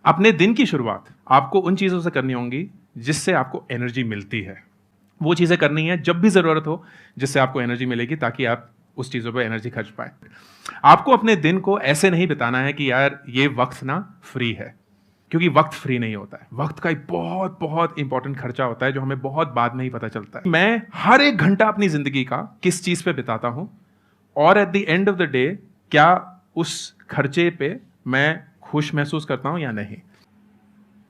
अपने दिन की शुरुआत आपको उन चीज़ों से करनी होंगी जिससे आपको एनर्जी मिलती है। वो चीज़ें करनी है जब भी ज़रूरत हो, जिससे आपको एनर्जी मिलेगी, ताकि आप उस चीज़ों पे एनर्जी खर्च पाएँ। आपको अपने दिन को ऐसे नहीं बिताना है कि यार ये वक्त ना फ्री है, क्योंकि वक्त फ्री नहीं होता है। वक्त का एक बहुत बहुत इंपॉर्टेंट खर्चा होता है जो हमें बहुत बाद में ही पता चलता है। मैं हर एक घंटा अपनी ज़िंदगी का किस चीज़ पे बिताता हूँ और at the end of the day क्या उस खर्चे पे मैं खुश महसूस करता हूँ या नहीं।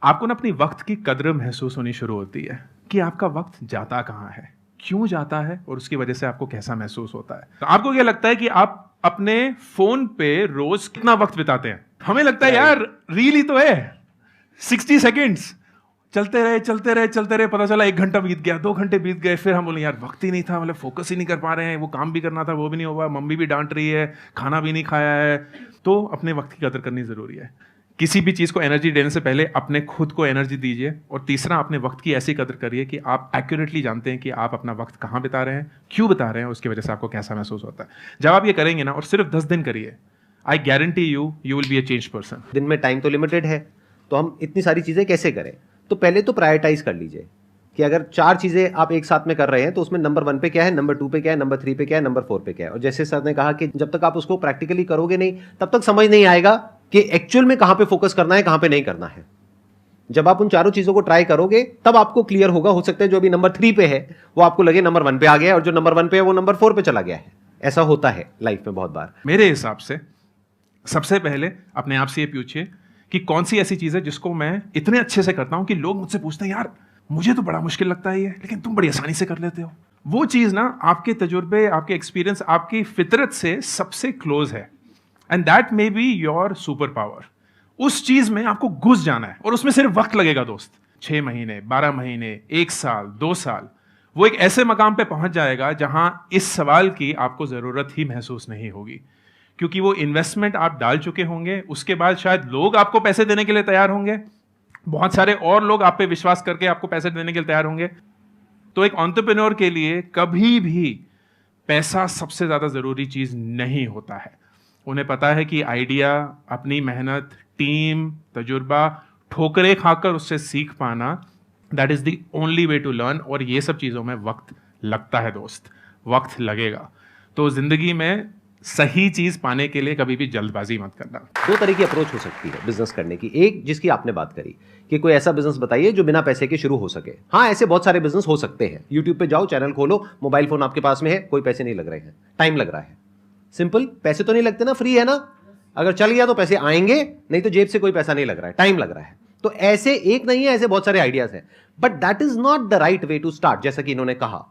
आपको ना अपनी वक्त की कद्र महसूस होनी शुरू होती है कि आपका वक्त जाता कहाँ है, क्यों जाता है और उसकी वजह से आपको कैसा महसूस होता है। तो आपको क्या लगता है कि आप अपने फोन पे रोज कितना वक्त बिताते हैं? हमें लगता है यार रील ही तो है, 60 सेकेंड्स चलते रहे, पता चला 1 घंटा बीत गया, 2 घंटे बीत गए, फिर हम बोले यार वक्त ही नहीं था, मतलब फोकस ही नहीं कर पा रहे हैं, वो काम भी करना था वो भी नहीं हुआ, मम्मी भी डांट रही है, खाना भी नहीं खाया है। तो अपने वक्त की कदर करनी जरूरी है। किसी भी चीज़ को एनर्जी देने से पहले अपने खुद को एनर्जी दीजिए। और तीसरा, अपने वक्त की ऐसी कदर करिए कि आप एक्यूरेटली जानते हैं कि आप अपना वक्त कहाँ बिता रहे हैं, क्यों बिता रहे हैं, उसकी वजह से आपको कैसा महसूस होता है। जब आप ये करेंगे ना, और सिर्फ 10 दिन करिए, I guarantee you will be a change person. दिन में टाइम तो लिमिटेड है, तो हम इतनी सारी चीज़ें कैसे करें? तो पहले तो प्रायोरिटाइज कर लीजिए कि अगर 4 चीज़ें आप एक साथ में कर रहे हैं तो उसमें नंबर 1 पे क्या है, नंबर 2 पे क्या है, नंबर 3 पे क्या है, नंबर 4 पे क्या है। और जैसे सर ने कहा कि जब तक आप उसको प्रैक्टिकली करोगे नहीं, तब तक समझ नहीं आएगा कि एक्चुअल में कहां पे फोकस करना है, कहां पे नहीं करना है। जब आप उन चारों चीजों को ट्राई करोगे तब आपको क्लियर होगा। हो सकता है जो अभी नंबर 3 पे है वो आपको लगे नंबर 1 पे आ गया है, और जो नंबर 1 पे है वो नंबर 4 पे चला गया है। ऐसा होता है लाइफ में बहुत बार। मेरे हिसाब से सबसे पहले अपने आप से ये पूछिए कि कौन सी ऐसी चीज है जिसको मैं इतने अच्छे से करता हूं कि लोग मुझसे पूछते हैं यार मुझे तो बड़ा मुश्किल लगता है ये, लेकिन तुम बड़ी आसानी से कर लेते हो। वो चीज ना आपके तजुर्बे, आपके एक्सपीरियंस, आपकी फितरत से सबसे क्लोज है, and that may be your super power. उस चीज में आपको घुस जाना है, और उसमें सिर्फ वक्त लगेगा दोस्त। 6 महीने, 12 महीने, 1 साल, 2 साल, वो एक ऐसे मकाम पे पहुंच जाएगा जहां इस सवाल की आपको जरूरत ही महसूस नहीं होगी, क्योंकि वो इन्वेस्टमेंट आप डाल चुके होंगे। उसके बाद शायद लोग आपको पैसे देने के लिए तैयार होंगे, बहुत सारे और लोग आप पे विश्वास करके आपको पैसे देने के लिए तैयार होंगे। तो एक एंटरप्रेन्योर के लिए कभी भी पैसा सबसे ज्यादा जरूरी चीज नहीं होता है। उन्हें पता है कि आइडिया, अपनी मेहनत, टीम, तजुर्बा, ठोकरें खाकर उससे सीख पाना, that is the only way to learn. और ये सब चीजों में वक्त लगता है दोस्त, वक्त लगेगा। तो जिंदगी में सही चीज पाने के लिए कभी भी जल्दबाजी मत करना। 2 तरह की अप्रोच हो सकती है बिजनेस करने की। एक, जिसकी आपने बात करी कि कोई ऐसा बिजनेस बताइए जो बिना पैसे के शुरू हो सके। हाँ, ऐसे बहुत सारे बिजनेस हो सकते हैं। यूट्यूब पे जाओ, चैनल खोलो, मोबाइल फोन आपके पास में है, कोई पैसे नहीं लग रहे हैं, टाइम लग रहा है। सिंपल, पैसे तो नहीं लगते ना, फ्री है ना। अगर चल गया तो पैसे आएंगे, नहीं तो जेब से कोई पैसा नहीं लग रहा है, टाइम लग रहा है। तो ऐसे एक नहीं है, ऐसे बहुत सारे आइडियाज हैं, but that is not the right way to start. जैसा कि इन्होंने कहा,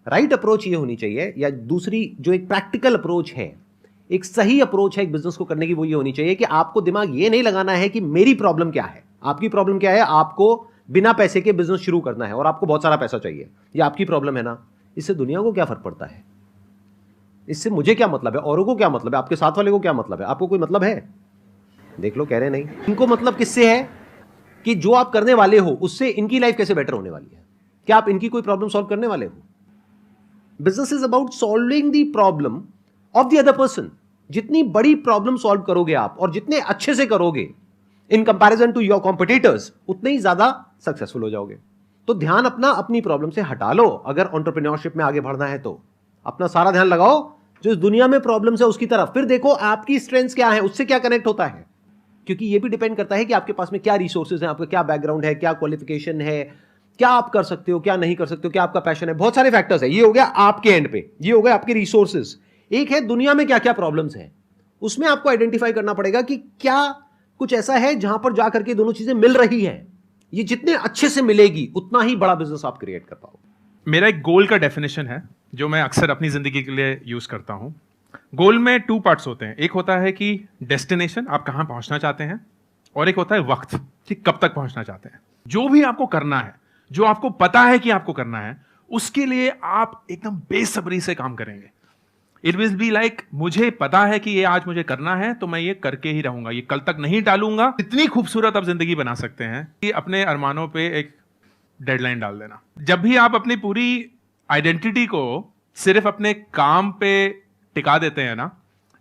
राइट अप्रोच ये होनी चाहिए, या दूसरी जो एक प्रैक्टिकल अप्रोच है, एक सही अप्रोच है एक बिजनेस को करने की, वो ये होनी चाहिए कि आपको दिमाग ये नहीं लगाना है कि मेरी प्रॉब्लम क्या है। आपकी प्रॉब्लम क्या है? आपको बिना पैसे के बिजनेस शुरू करना है और आपको बहुत सारा पैसा चाहिए। ये आपकी प्रॉब्लम है ना। इससे दुनिया को क्या फर्क पड़ता है? इससे मुझे क्या मतलब है? औरों को क्या मतलब है? आपके साथ वाले को क्या मतलब है? आपको कोई मतलब है? देख लो, कह रहे नहीं। इनको मतलब किससे है कि जो आप करने वाले हो उससे इनकी लाइफ कैसे बेटर होने वाली है। क्या आप इनकी कोई प्रॉब्लम सॉल्व करने वाले हो? Business is about solving the problem of the other person. जितनी बड़ी प्रॉब्लम सॉल्व करोगे आप, और जितने अच्छे से करोगे in comparison to your competitors, उतने ही ज्यादा सक्सेसफुल हो जाओगे। तो ध्यान अपना अपनी प्रॉब्लम से हटा लो। अगर एंटरप्रेन्योरशिप में आगे बढ़ना है तो अपना सारा ध्यान लगाओ जो इस दुनिया में प्रॉब्लम्स है उसकी तरफ। फिर देखो आपकी स्ट्रेंथ्स क्या है, उससे क्या कनेक्ट होता है। क्योंकि ये भी डिपेंड करता है कि आपके पास में क्या रिसोर्सेज हैं, आपका क्या बैकग्राउंड है, क्या क्वालिफिकेशन है, क्या आप कर सकते हो, क्या नहीं कर सकते हो, क्या आपका पैशन है। बहुत सारे फैक्टर्स है। ये हो गया आपके एंड पे, ये हो गया आपके रिसोर्सेज। एक है दुनिया में क्या क्या प्रॉब्लम्स हैं, उसमें आपको आइडेंटिफाई करना पड़ेगा कि क्या कुछ ऐसा है जहां पर जाकर के दोनों चीजें मिल रही हैं। ये जितने अच्छे से मिलेगी उतना ही बड़ा बिजनेस आप क्रिएट कर पाओगे। मेरा एक गोल का डेफिनेशन है जो मैं अक्सर अपनी जिंदगी के लिए यूज करता हूं। गोल में 2 पार्ट्स होते हैं। एक होता है कि डेस्टिनेशन, आप कहां पहुंचना चाहते हैं, और एक होता है वक्त, कि कब तक पहुंचना चाहते हैं। जो भी आपको करना है, जो आपको पता है कि आपको करना है, उसके लिए आप एकदम बेसब्री से काम करेंगे। इट विल बी लाइक, मुझे पता है कि ये आज मुझे करना है तो मैं ये करके ही रहूंगा, ये कल तक नहीं टालूंगा। इतनी खूबसूरत आप जिंदगी बना सकते हैं कि अपने अरमानों पे एक डेडलाइन डाल देना। जब भी आप अपनी पूरी आइडेंटिटी को सिर्फ अपने काम पे टिका देते हैं ना,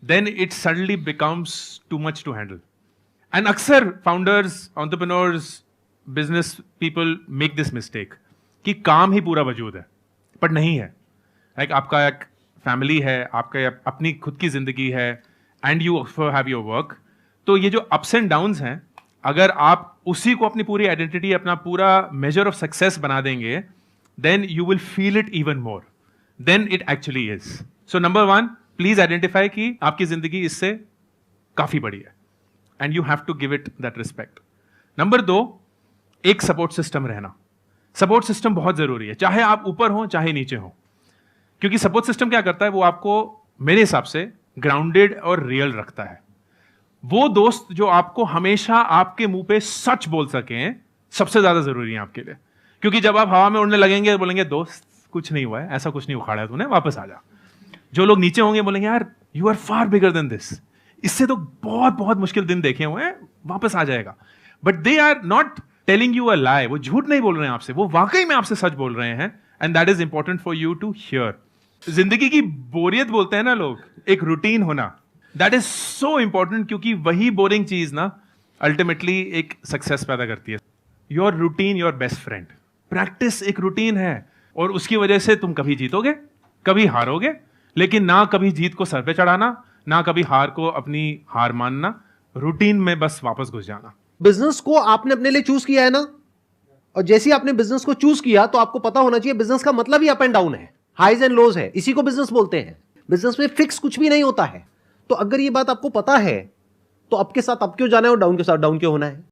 then it suddenly becomes too much to handle, and अक्सर founders, entrepreneurs, business people make this mistake कि काम ही पूरा वजूद है, बट नहीं है। लाइक आपका एक फैमिली है, आपका अपनी खुद की जिंदगी है, and you have your work. तो ये जो अप्स एंड डाउन्स हैं, अगर आप उसी को अपनी पूरी आइडेंटिटी, अपना पूरा मेजर ऑफ सक्सेस बना देंगे, then you will feel it even more than it actually is. So number 1, please identify कि आपकी जिंदगी इससे काफी बड़ी है, and you have to give it that respect. Number 2, एक सपोर्ट सिस्टम रहना। सपोर्ट सिस्टम बहुत जरूरी है, चाहे आप ऊपर हो चाहे नीचे हो, क्योंकि सपोर्ट सिस्टम क्या करता है, वो आपको मेरे हिसाब से ग्राउंडेड और रियल रखता है। वो दोस्त जो आपको हमेशा आपके मुंह पे सच बोल सकें, सबसे ज्यादा जरूरी है आपके लिए। क्योंकि जब आप हवा में उड़ने लगेंगे, बोलेंगे दोस्त कुछ नहीं हुआ है, ऐसा कुछ नहीं उखाड़ा है तूने, वापस आ जा। जो लोग नीचे होंगे बोलेंगे यार you are far bigger than this, इससे तो बहुत बहुत मुश्किल दिन देखे हुए हैं, वापस आ जाएगा। But they are not telling you a lie, वो झूठ नहीं बोल रहे हैं आपसे, वो वाकई में आपसे सच बोल रहे हैं, and that is important for you to hear. जिंदगी की बोरियत बोलते हैं ना लोग, एक रूटीन होना, दैट इज सो इंपॉर्टेंट, क्योंकि वही बोरिंग चीज ना अल्टीमेटली एक सक्सेस पैदा करती है। Your routine your best friend. Practice एक रूटीन है, और उसकी वजह से तुम कभी जीतोगे कभी हारोगे, लेकिन ना कभी जीत को सर पे चढ़ाना, ना कभी हार को अपनी हार मानना, रूटीन में बस वापस घुस जाना। बिजनेस को आपने अपने लिए चूज किया है ना, और जैसे ही आपने बिजनेस को चूज किया तो आपको पता होना चाहिए बिजनेस का मतलब ही अप एंड डाउन है, हाइज एंड लोज है, इसी को बिजनेस बोलते हैं। बिजनेस में फिक्स कुछ भी नहीं होता है। तो अगर ये बात आपको पता है तो अप के साथ अप क्यों जाना है और डाउन के साथ डाउन क्यों होना है?